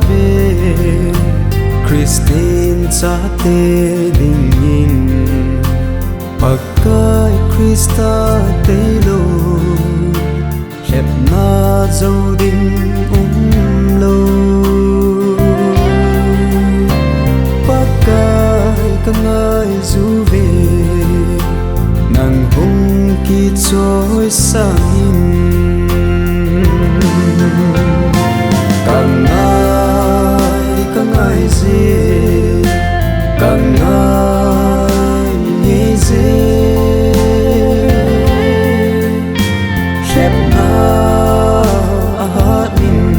về Christine cha te ding in pakai Krista te lo hep na dâu ding lo pakai kangai du về nàng hung ki trôi sang in càng ngày gì càng ngày nghe gì khép na hát mình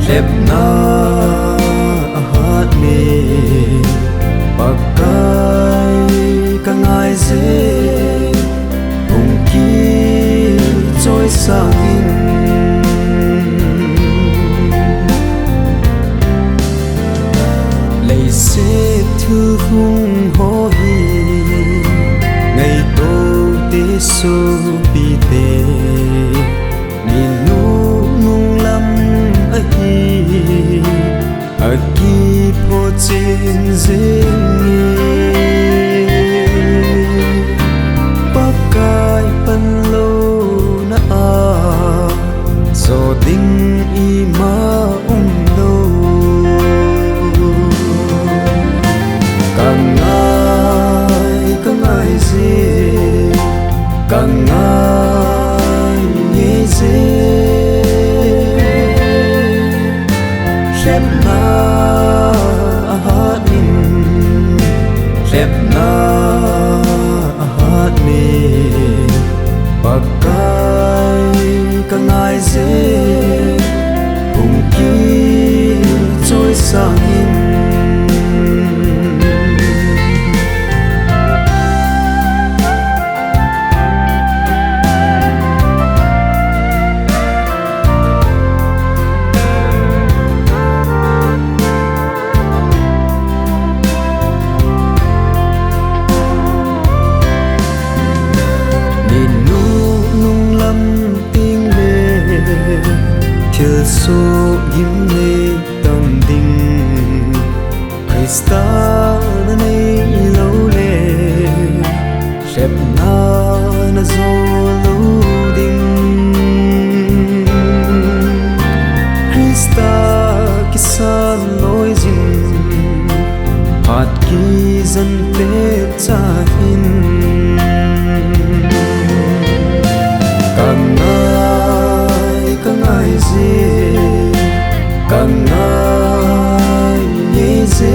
khép na hát mình pakai càng ngày gì hùng ki trôi sang in sẽ thư hung hô hi ngày tô tế số bi tê nhìn nụ nung lâm ấy ở kỳ phô trên dinh bác cài phân lô na rồi đinh y ma đâu càng ngày gì càng ngày nghe gì khép na hát mình khép na hát mình pakai càng ngày gì cùng ki trôi sang in thiêu số yếm lê tâm đình Krista nay lâu lê khép na dô lâu đình Krista kisan lối dinh hạt kỳ dân tết cha hin càng ngày gì càng ngày nghe gì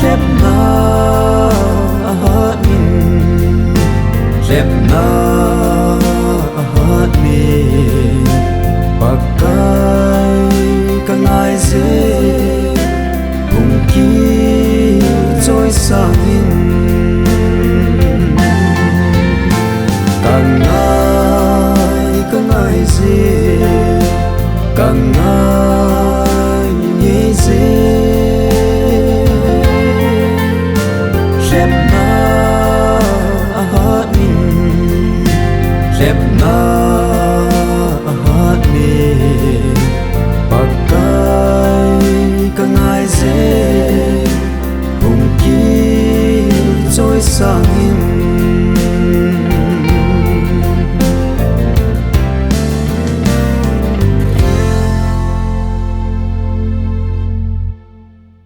khép na hát mình khép na hát mình pakai càng ngày gì cùng ki trôi sang in